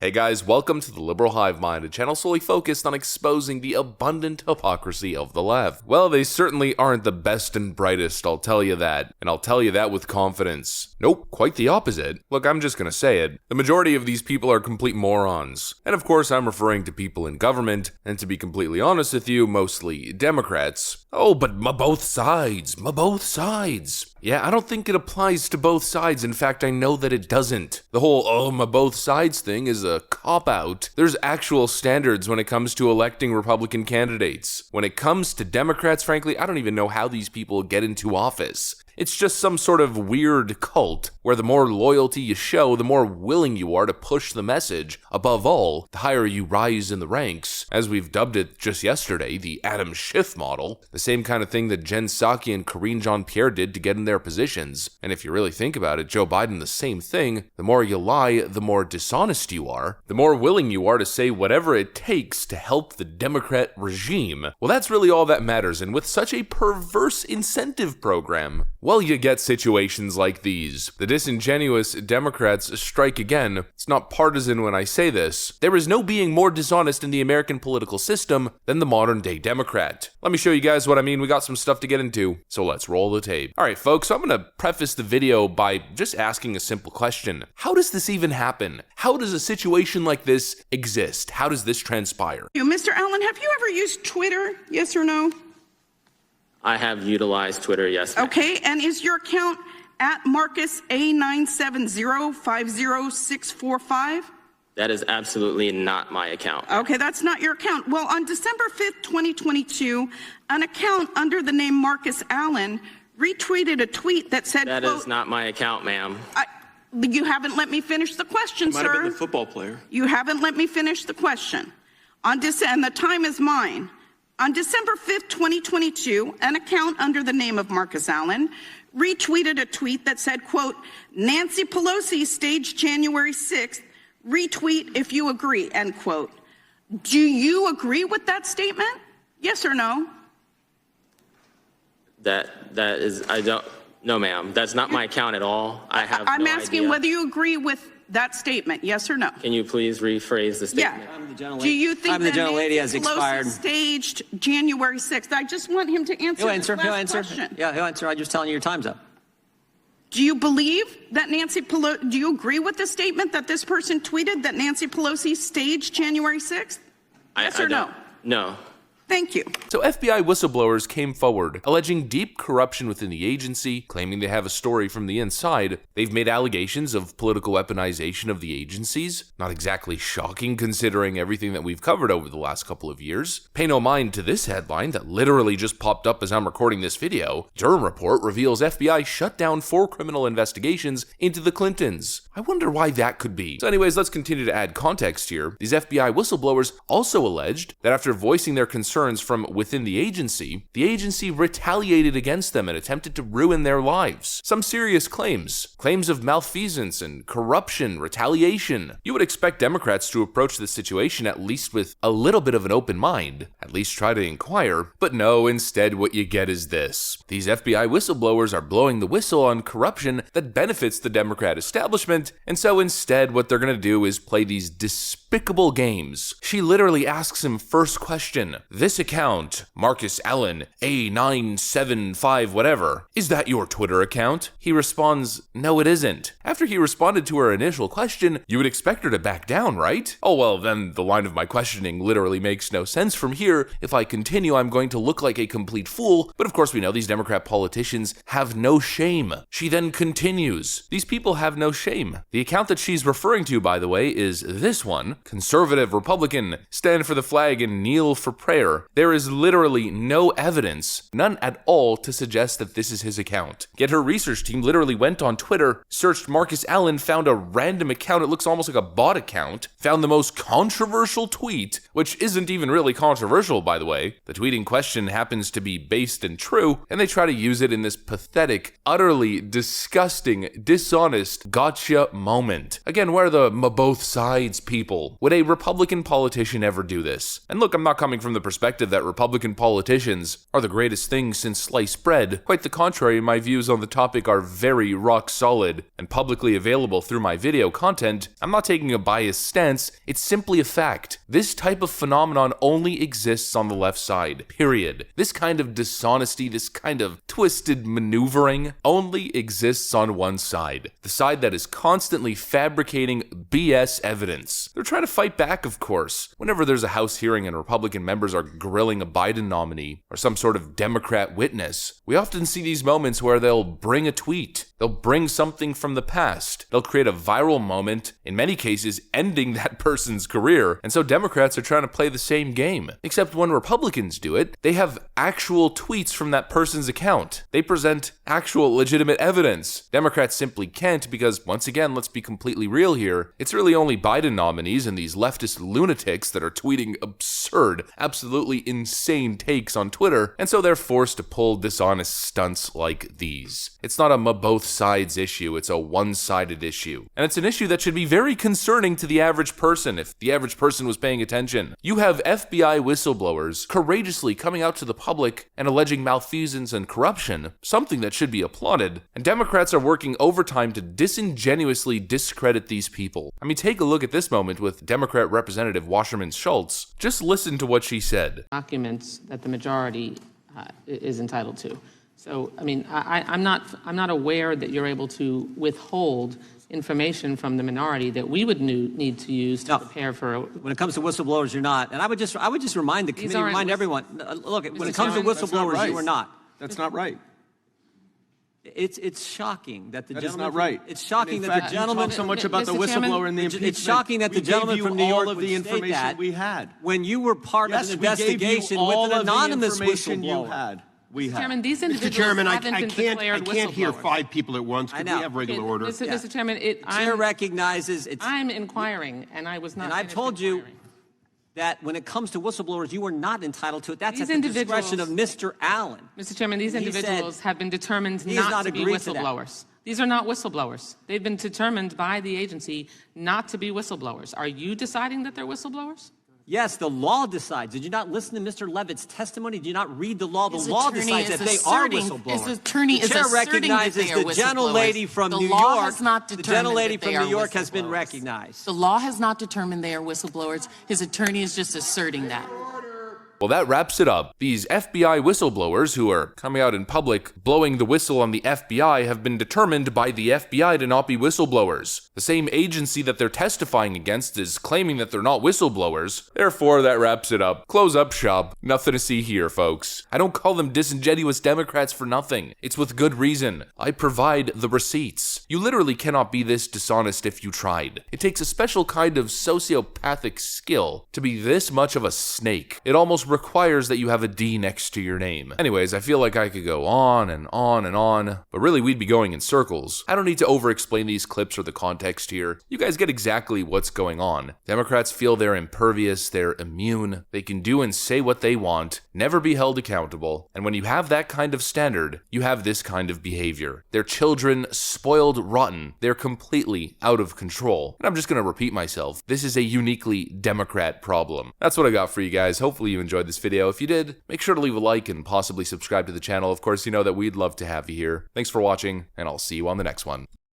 Hey guys, welcome to the Liberal Hive Mind, a channel solely focused on exposing the abundant hypocrisy of the left. Well, they certainly aren't the best and brightest, I'll tell you that. And I'll tell you that with confidence. Nope, quite the opposite. Look, I'm just gonna say it. The majority of these people are complete morons. And of course, I'm referring to people in government, and to be completely honest with you, mostly Democrats. Oh, but both sides. Yeah, I don't think it applies to both sides. In fact, I know that it doesn't. The whole, both sides thing is a cop-out. There's actual standards when it comes to electing Republican candidates. When it comes to Democrats, frankly, I don't even know how these people get into office. It's just some sort of weird cult where the more loyalty you show, the more willing you are to push the message. Above all, the higher you rise in the ranks, as we've dubbed it just yesterday, the Adam Schiff model, the same kind of thing that Jen Psaki and Karine Jean-Pierre did to get in their positions. And if you really think about it, Joe Biden, the same thing. The more you lie, the more dishonest you are, the more willing you are to say whatever it takes to help the Democrat regime. Well, that's really all that matters, and with such a perverse incentive program, well, you get situations like these. The disingenuous Democrats strike again. It's not partisan when I say this. There is no being more dishonest in the American political system than the modern day Democrat. Let me show you guys what I mean. We got some stuff to get into, so let's roll the tape. Alright folks, so I'm gonna preface the video by just asking a simple question. How does this even happen? How does a situation like this exist? How does this transpire? Mr. Allen, have you ever used Twitter? Yes or no? I have utilized Twitter, yes, ma'am. Okay, and is your account at Marcus A970506645? That is absolutely not my account. Okay, that's not your account. Well, on December 5th, 2022, an account under the name Marcus Allen retweeted a tweet that said, That quote, is not my account, ma'am. You haven't let me finish the question, sir. Might have been the football player. You haven't let me finish the question. And the time is mine. On December 5th, 2022, an account under the name of Marcus Allen retweeted a tweet that said, quote, Nancy Pelosi staged January 6th, retweet if you agree, end quote. Do you agree with that statement? Yes or no? No, ma'am. That's not my account at all. I'm asking whether you agree with that statement, yes or no? Can you please rephrase the statement? Yeah. Do you think the gentlelady has Nancy Pelosi expired. staged January 6th? I just want him to answer He'll answer. question. Yeah, he'll answer. I'm just telling you your time's up. Do you believe that Nancy Pelosi, do you agree with the statement that this person tweeted that Nancy Pelosi staged January 6th? Yes or no? No. Thank you. So FBI whistleblowers came forward, alleging deep corruption within the agency, claiming they have a story from the inside. They've made allegations of political weaponization of the agencies. Not exactly shocking considering everything that we've covered over the last couple of years. Pay no mind to this headline that literally just popped up as I'm recording this video. Durham report reveals FBI shut down 4 criminal investigations into the Clintons. I wonder why that could be. So anyways, let's continue to add context here. These FBI whistleblowers also alleged that after voicing their concerns from within the agency retaliated against them and attempted to ruin their lives. Some serious claims of malfeasance and corruption, retaliation. You would expect Democrats to approach this situation at least with a little bit of an open mind, at least try to inquire, but no, instead what you get is this. These FBI whistleblowers are blowing the whistle on corruption that benefits the Democrat establishment, and so instead what they're gonna do is play these despicable games. She literally asks him first question, this account, Marcus Allen, A975 whatever, is that your Twitter account? He responds, no it isn't. After he responded to her initial question, you would expect her to back down, right? Oh well, then the line of my questioning literally makes no sense from here. If I continue, I'm going to look like a complete fool, but of course we know these Democrat politicians have no shame. She then continues, these people have no shame. The account that she's referring to, by the way, is this one, conservative Republican, stand for the flag and kneel for prayer. There is literally no evidence, none at all, to suggest that this is his account. Yet her research team literally went on Twitter, searched Marcus Allen, found a random account, it looks almost like a bot account, found the most controversial tweet, which isn't even really controversial, by the way. The tweet in question happens to be based and true, and they try to use it in this pathetic, utterly disgusting, dishonest gotcha moment. Again, where are the both sides people? people. Would a Republican politician ever do this? And look, I'm not coming from the perspective that Republican politicians are the greatest thing since sliced bread. Quite the contrary, my views on the topic are very rock solid and publicly available through my video content. I'm not taking a biased stance, it's simply a fact. This type of phenomenon only exists on the left side, period. This kind of dishonesty, this kind of twisted maneuvering only exists on one side. The side that is constantly fabricating BS evidence. They're trying to fight back, of course. Whenever there's a House hearing and Republican members are grilling a Biden nominee or some sort of Democrat witness, we often see these moments where they'll bring a tweet. They'll bring something from the past. They'll create a viral moment, in many cases ending that person's career. And so Democrats are trying to play the same game. Except when Republicans do it, they have actual tweets from that person's account. They present actual legitimate evidence. Democrats simply can't because, once again, let's be completely real here, it's really only Biden nominees and these leftist lunatics that are tweeting absurd, absolutely insane takes on Twitter, and so they're forced to pull dishonest stunts like these. It's not a both sides issue, it's a one-sided issue. And it's an issue that should be very concerning to the average person if the average person was paying attention. You have FBI whistleblowers courageously coming out to the public and alleging malfeasance and corruption, something that should be applauded, and Democrats are working overtime to disingenuously discredit these people. I mean, take a look at this moment with Democrat Representative Wasserman Schultz. Just listen to what she said. Documents that the majority is entitled to. So, I mean, I'm not aware that you're able to withhold information from the minority that we would need to use to prepare for. When it comes to whistleblowers, you're not. And I would just remind the committee, remind everyone. Look, when it comes to whistleblowers, you are not. That's not right. It's shocking that the gentleman. That is not right. It's shocking that the gentleman. You talk so much about the whistleblower and the impeachment. It's shocking that the gentleman from New York all of the information we had. When you were part of an investigation with an anonymous whistleblower. Mr. Chairman, these individuals haven't been declared whistleblowers. I can't hear 5 people at once. Could we have regular order? Mr. Chairman, Chair recognizes it's. I'm inquiring, and I was not. And I've told you that when it comes to whistleblowers, you are not entitled to it. That's at the discretion of Mr. Allen. Mr. Chairman, these individuals have been determined not to be whistleblowers. These are not whistleblowers. They've been determined by the agency not to be whistleblowers. Are you deciding that they're whistleblowers? Yes, the law decides. Did you not listen to Mr. Levitt's testimony? Did you not read the law? The law decides that they are whistleblowers. His attorney the chair recognizes the gentlelady from New York. The gentlelady from New York has been recognized. The law has not determined they are whistleblowers. His attorney is just asserting that. Well, that wraps it up. These FBI whistleblowers who are coming out in public blowing the whistle on the FBI have been determined by the FBI to not be whistleblowers. The same agency that they're testifying against is claiming that they're not whistleblowers. Therefore, that wraps it up. Close up shop. Nothing to see here, folks. I don't call them disingenuous Democrats for nothing. It's with good reason. I provide the receipts. You literally cannot be this dishonest if you tried. It takes a special kind of sociopathic skill to be this much of a snake. It almost requires that you have a D next to your name. Anyways, I feel like I could go on and on and on, but really we'd be going in circles. I don't need to over-explain these clips or the context here. You guys get exactly what's going on. Democrats feel they're impervious, they're immune, they can do and say what they want, never be held accountable, and when you have that kind of standard, you have this kind of behavior. Their children spoiled rotten, they're completely out of control. And I'm just gonna repeat myself, this is a uniquely Democrat problem. That's what I got for you guys. Hopefully you enjoyed this video. If you did, make sure to leave a like and possibly subscribe to the channel. Of course, you know that we'd love to have you here. Thanks for watching, and I'll see you on the next one.